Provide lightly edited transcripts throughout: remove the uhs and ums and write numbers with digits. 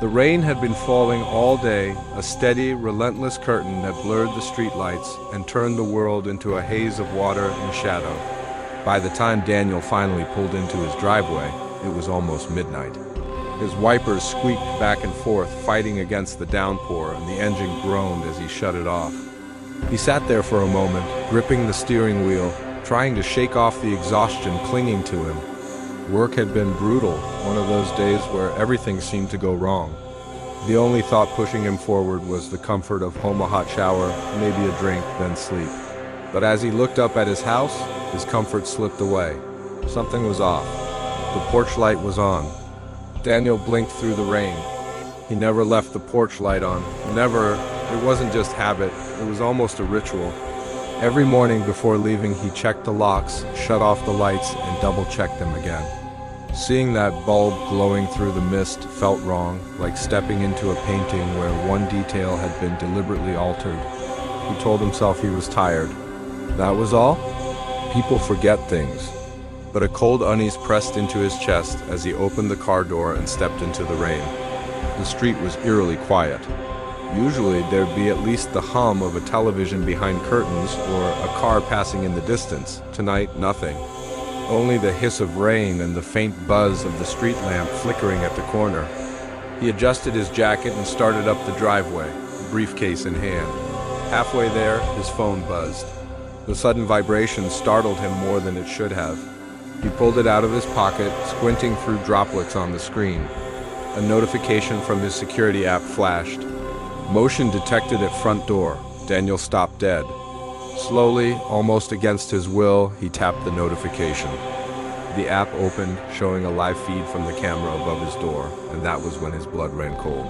The rain had been falling all day, a steady, relentless curtain that blurred the streetlights and turned the world into a haze of water and shadow. By the time Daniel finally pulled into his driveway, it was almost midnight. His wipers squeaked back and forth, fighting against the downpour, and the engine groaned as he shut it off. He sat there for a moment, gripping the steering wheel, trying to shake off the exhaustion clinging to him. Work had been brutal, one of those days where everything seemed to go wrong. The only thought pushing him forward was the comfort of home, a hot shower, maybe a drink, then sleep. But as he looked up at his house, his comfort slipped away. Something was off. The porch light was on. Daniel blinked through the rain. He never left the porch light on. Never. It wasn't just habit, it was almost a ritual. Every morning before leaving, he checked the locks, shut off the lights, and double-checked them again. Seeing that bulb glowing through the mist felt wrong, like stepping into a painting where one detail had been deliberately altered. He told himself he was tired. That was all? People forget things. But a cold unease pressed into his chest as he opened the car door and stepped into the rain. The street was eerily quiet. Usually there'd be at least the hum of a television behind curtains or a car passing in the distance. Tonight, nothing. Only the hiss of rain and the faint buzz of the street lamp flickering at the corner. He adjusted his jacket and started up the driveway, briefcase in hand. Halfway there, his phone buzzed. The sudden vibration startled him more than it should have. He pulled it out of his pocket, squinting through droplets on the screen. A notification from his security app flashed. Motion detected at front door. Daniel stopped dead. Slowly, almost against his will, he tapped the notification. The app opened, showing a live feed from the camera above his door, and that was when his blood ran cold.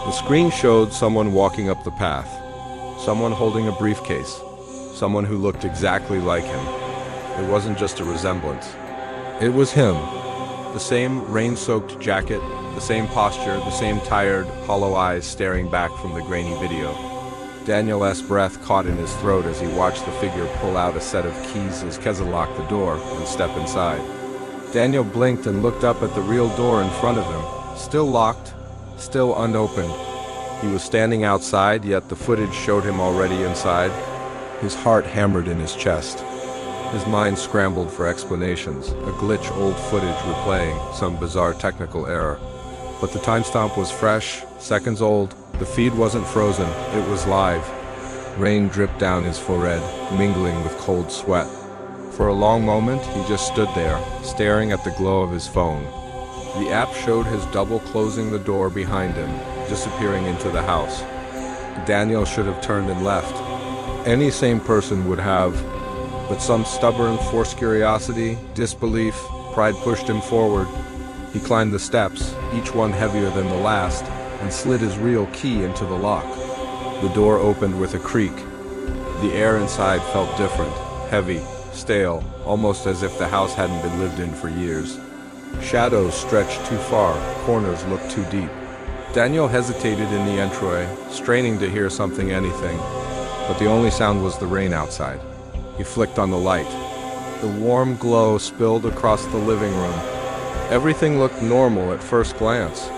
The screen showed someone walking up the path. Someone holding a briefcase. Someone who looked exactly like him. It wasn't just a resemblance. It was him. The same rain-soaked jacket, the same posture, the same tired, hollow eyes staring back from the grainy video. Daniel's breath caught in his throat as he watched the figure pull out a set of keys as Keza locked the door and step inside. Daniel blinked and looked up at the real door in front of him, still locked, still unopened. He was standing outside, yet the footage showed him already inside. His heart hammered in his chest. His mind scrambled for explanations, a glitch, old footage replaying, some bizarre technical error. But the timestamp was fresh, seconds old. The feed wasn't frozen, it was live. Rain dripped down his forehead, mingling with cold sweat. For a long moment, he just stood there, staring at the glow of his phone. The app showed his double closing the door behind him, disappearing into the house. Daniel should have turned and left. Any sane person would have, but some stubborn forced curiosity, disbelief, pride pushed him forward. He climbed the steps, each one heavier than the last, and slid his real key into the lock. The door opened with a creak. The air inside felt different, heavy, stale, almost as if the house hadn't been lived in for years. Shadows stretched too far, corners looked too deep. Daniel hesitated in the entryway, straining to hear anything, but the only sound was the rain outside. He flicked on the light. The warm glow spilled across the living room. Everything looked normal at first glance.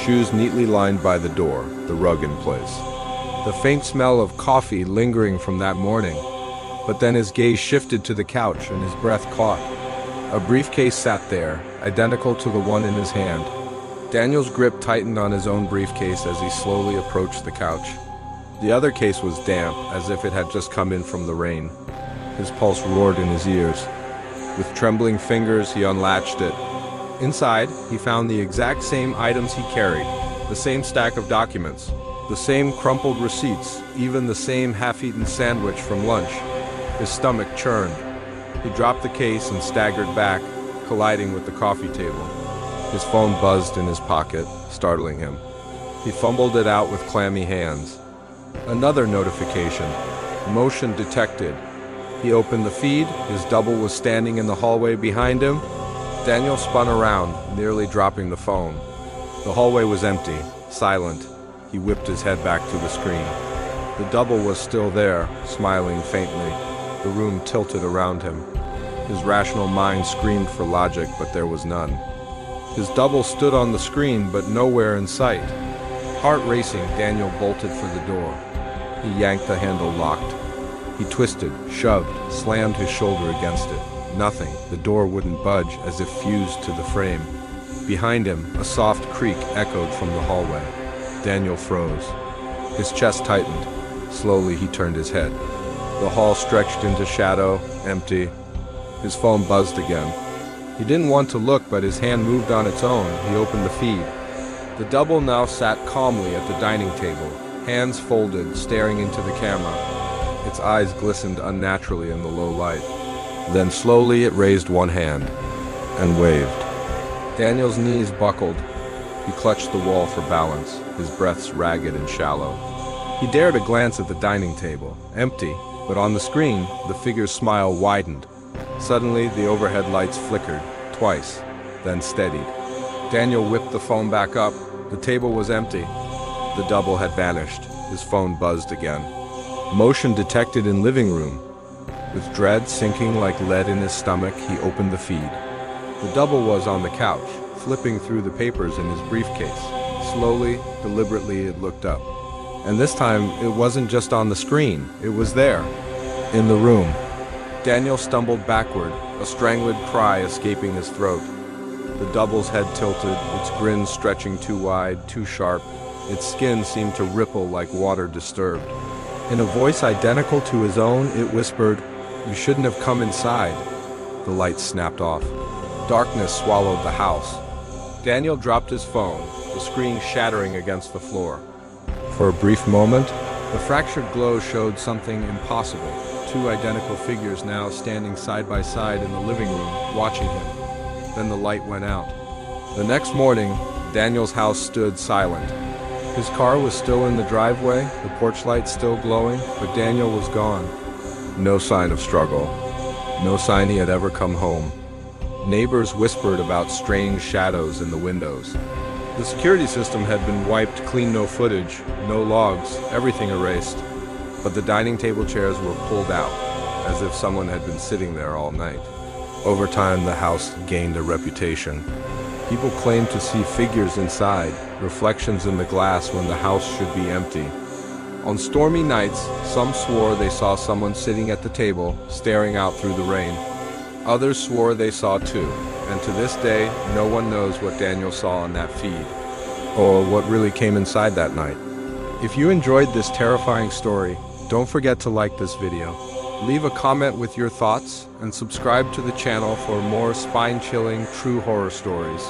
Shoes neatly lined by the door, the rug in place. The faint smell of coffee lingering from that morning. But then his gaze shifted to the couch and his breath caught. A briefcase sat there, identical to the one in his hand. Daniel's grip tightened on his own briefcase as he slowly approached the couch. The other case was damp, as if it had just come in from the rain. His pulse roared in his ears. With trembling fingers, he unlatched it. Inside, he found the exact same items he carried, the same stack of documents, the same crumpled receipts, even the same half-eaten sandwich from lunch. His stomach churned. He dropped the case and staggered back, colliding with the coffee table. His phone buzzed in his pocket, startling him. He fumbled it out with clammy hands. Another notification. Motion detected. He opened the feed. His double was standing in the hallway behind him. Daniel spun around, nearly dropping the phone. The hallway was empty, silent. He whipped his head back to the screen. The double was still there, smiling faintly. The room tilted around him. His rational mind screamed for logic, but there was none. His double stood on the screen, but nowhere in sight. Heart racing, Daniel bolted for the door. He yanked the handle locked. He twisted, shoved, slammed his shoulder against it. Nothing. The door wouldn't budge, as if fused to the frame. Behind him, a soft creak echoed from the hallway. Daniel froze. His chest tightened. Slowly, he turned his head. The hall stretched into shadow, empty. His phone buzzed again. He didn't want to look, but his hand moved on its own. He opened the feed. The double now sat calmly at the dining table, hands folded, staring into the camera. Its eyes glistened unnaturally in the low light. Then slowly it raised one hand and waved. Daniel's knees buckled. He clutched the wall for balance, his breaths ragged and shallow. He dared a glance at the dining table, empty, but on the screen, the figure's smile widened. Suddenly, the overhead lights flickered, twice, then steadied. Daniel whipped the phone back up. The table was empty. The double had vanished. His phone buzzed again. Motion detected in living room. With dread sinking like lead in his stomach, he opened the feed. The double was on the couch, flipping through the papers in his briefcase. Slowly, deliberately, it looked up. And this time, it wasn't just on the screen. It was there, in the room. Daniel stumbled backward, a strangled cry escaping his throat. The double's head tilted, its grin stretching too wide, too sharp. Its skin seemed to ripple like water disturbed. In a voice identical to his own, it whispered, "You shouldn't have come inside." The lights snapped off. Darkness swallowed the house. Daniel dropped his phone, the screen shattering against the floor. For a brief moment, the fractured glow showed something impossible. Two identical figures now standing side by side in the living room, watching him. Then the light went out. The next morning, Daniel's house stood silent. His car was still in the driveway, the porch light still glowing, but Daniel was gone. No sign of struggle. No sign he had ever come home. Neighbors whispered about strange shadows in the windows. The security system had been wiped clean, no footage, no logs, everything erased. But the dining table chairs were pulled out, as if someone had been sitting there all night. Over time, the house gained a reputation. People claimed to see figures inside, reflections in the glass when the house should be empty. On stormy nights, some swore they saw someone sitting at the table, staring out through the rain. Others swore they saw too, and to this day, no one knows what Daniel saw on that feed, or what really came inside that night. If you enjoyed this terrifying story, don't forget to like this video. Leave a comment with your thoughts, and subscribe to the channel for more spine-chilling true horror stories.